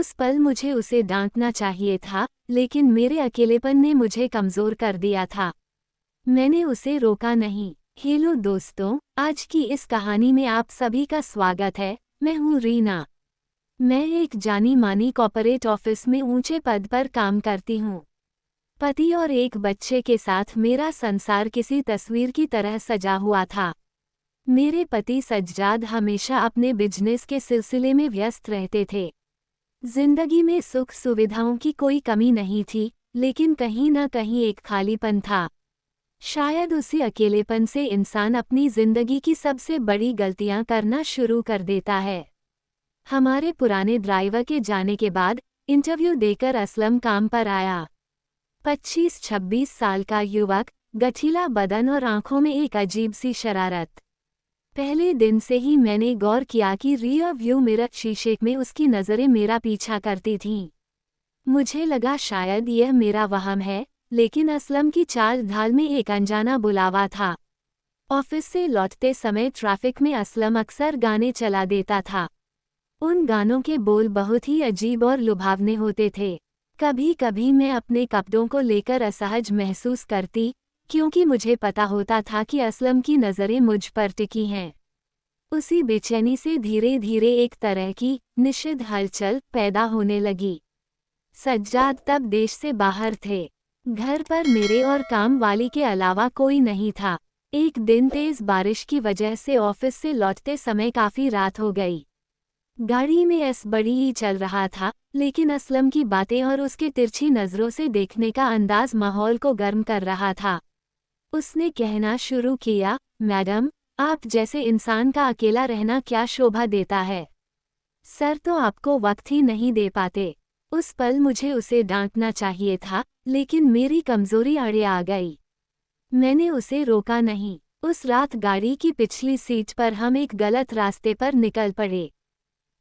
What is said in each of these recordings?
उस पल मुझे उसे डांटना चाहिए था, लेकिन मेरे अकेलेपन ने मुझे कमज़ोर कर दिया था। मैंने उसे रोका नहीं। हेलो दोस्तों, आज की इस कहानी में आप सभी का स्वागत है। मैं हूँ रीना। मैं एक जानी-मानी कॉर्पोरेट ऑफिस में ऊंचे पद पर काम करती हूँ। पति और एक बच्चे के साथ मेरा संसार किसी तस्वीर की तरह सजा हुआ था। मेरे पति सज्जाद हमेशा अपने बिजनेस के सिलसिले में व्यस्त रहते थे। जिंदगी में सुख सुविधाओं की कोई कमी नहीं थी, लेकिन कहीं न कहीं एक खालीपन था। शायद उसी अकेलेपन से इंसान अपनी जिंदगी की सबसे बड़ी गलतियां करना शुरू कर देता है। हमारे पुराने ड्राइवर के जाने के बाद इंटरव्यू देकर असलम काम पर आया। 25-26 साल का युवक, गठीला बदन और आंखों में एक अजीब सी शरारत। पहले दिन से ही मैंने गौर किया कि रियर व्यू मिरर शीशे में उसकी नज़रें मेरा पीछा करती थीं। मुझे लगा शायद यह मेरा वहम है, लेकिन असलम की चाल ढाल में एक अनजाना बुलावा था। ऑफिस से लौटते समय ट्रैफिक में असलम अक्सर गाने चला देता था। उन गानों के बोल बहुत ही अजीब और लुभावने होते थे। कभी कभी मैं अपने कपड़ों को लेकर असहज महसूस करती, क्योंकि मुझे पता होता था कि असलम की नज़रें मुझ पर टिकी हैं। उसी बेचैनी से धीरे धीरे एक तरह की निषिद्ध हलचल पैदा होने लगी। सज्जाद तब देश से बाहर थे। घर पर मेरे और काम वाली के अलावा कोई नहीं था। एक दिन तेज बारिश की वजह से ऑफिस से लौटते समय काफ़ी रात हो गई। गाड़ी में बड़ी ही चल रहा था, लेकिन असलम की बातें और उसके तिरछी नज़रों से देखने का अंदाज माहौल को गर्म कर रहा था। उसने कहना शुरू किया, मैडम, आप जैसे इंसान का अकेला रहना क्या शोभा देता है। सर तो आपको वक्त ही नहीं दे पाते। उस पल मुझे उसे डांटना चाहिए था, लेकिन मेरी कमज़ोरी अड़े आ गई। मैंने उसे रोका नहीं। उस रात गाड़ी की पिछली सीट पर हम एक गलत रास्ते पर निकल पड़े।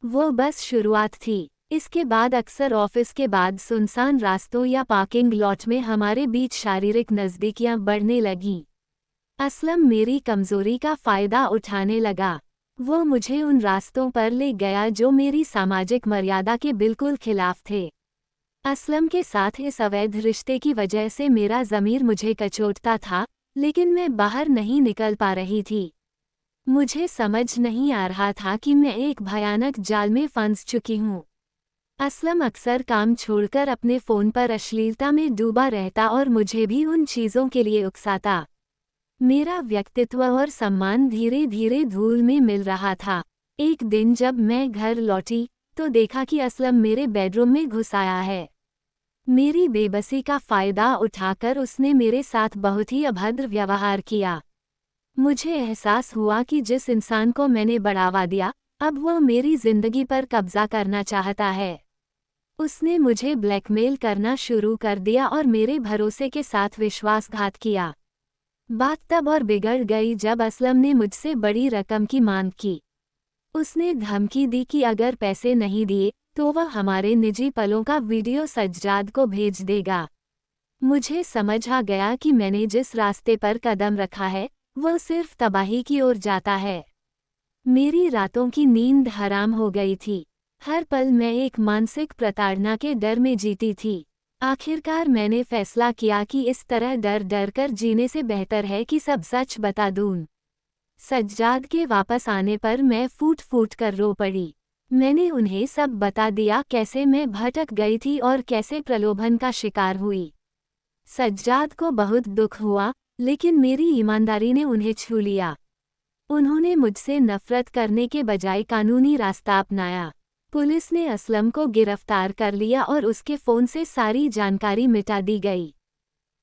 वो बस शुरुआत थी। इसके बाद अक्सर ऑफिस के बाद सुनसान रास्तों या पार्किंग लॉट में हमारे बीच शारीरिक नज़दीकियां बढ़ने लगीं। असलम मेरी कमज़ोरी का फ़ायदा उठाने लगा। वो मुझे उन रास्तों पर ले गया जो मेरी सामाजिक मर्यादा के बिल्कुल खिलाफ थे। असलम के साथ इस अवैध रिश्ते की वजह से मेरा ज़मीर मुझे कचोटता था, लेकिन मैं बाहर नहीं निकल पा रही थी। मुझे समझ नहीं आ रहा था कि मैं एक भयानक जाल में फंस चुकी हूँ। असलम अक्सर काम छोड़कर अपने फ़ोन पर अश्लीलता में डूबा रहता और मुझे भी उन चीज़ों के लिए उकसाता। मेरा व्यक्तित्व और सम्मान धीरे धीरे धूल में मिल रहा था। एक दिन जब मैं घर लौटी, तो देखा कि असलम मेरे बेडरूम में घुस आया है। मेरी बेबसी का फ़ायदा उठाकर उसने मेरे साथ बहुत ही अभद्र व्यवहार किया। मुझे एहसास हुआ कि जिस इंसान को मैंने बढ़ावा दिया, अब वह मेरी जिंदगी पर कब्जा करना चाहता है। उसने मुझे ब्लैकमेल करना शुरू कर दिया और मेरे भरोसे के साथ विश्वासघात किया। बात तब और बिगड़ गई जब असलम ने मुझसे बड़ी रकम की मांग की। उसने धमकी दी कि अगर पैसे नहीं दिए तो वह हमारे निजी पलों का वीडियो सज्जाद को भेज देगा। मुझे समझ आ गया कि मैंने जिस रास्ते पर कदम रखा है, वह सिर्फ तबाही की ओर जाता है। मेरी रातों की नींद हराम हो गई थी। हर पल मैं एक मानसिक प्रताड़ना के डर में जीती थी। आखिरकार मैंने फैसला किया कि इस तरह डर डर कर जीने से बेहतर है कि सब सच बता दूं। सज्जाद के वापस आने पर मैं फूट फूट कर रो पड़ी। मैंने उन्हें सब बता दिया, कैसे मैं भटक गई थी और कैसे प्रलोभन का शिकार हुई। सज्जाद को बहुत दुख हुआ, लेकिन मेरी ईमानदारी ने उन्हें छू लिया। उन्होंने मुझसे नफरत करने के बजाय कानूनी रास्ता अपनाया। पुलिस ने असलम को गिरफ्तार कर लिया और उसके फ़ोन से सारी जानकारी मिटा दी गई।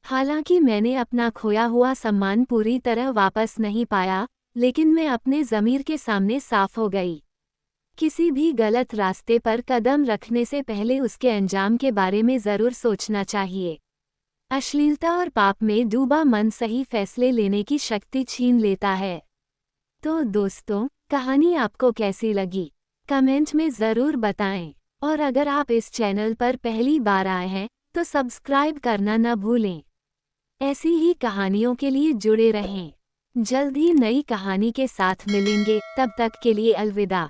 हालांकि मैंने अपना खोया हुआ सम्मान पूरी तरह वापस नहीं पाया, लेकिन मैं अपने ज़मीर के सामने साफ हो गई। किसी भी गलत रास्ते पर कदम रखने से पहले उसके अंजाम के बारे में ज़रूर सोचना चाहिए। अश्लीलता और पाप में डूबा मन सही फैसले लेने की शक्ति छीन लेता है। तो दोस्तों, कहानी आपको कैसी लगी? कमेंट में ज़रूर बताएं। और अगर आप इस चैनल पर पहली बार आए हैं, तो सब्सक्राइब करना न भूलें। ऐसी ही कहानियों के लिए जुड़े रहें। जल्द ही नई कहानी के साथ मिलेंगे, तब तक के लिए अलविदा।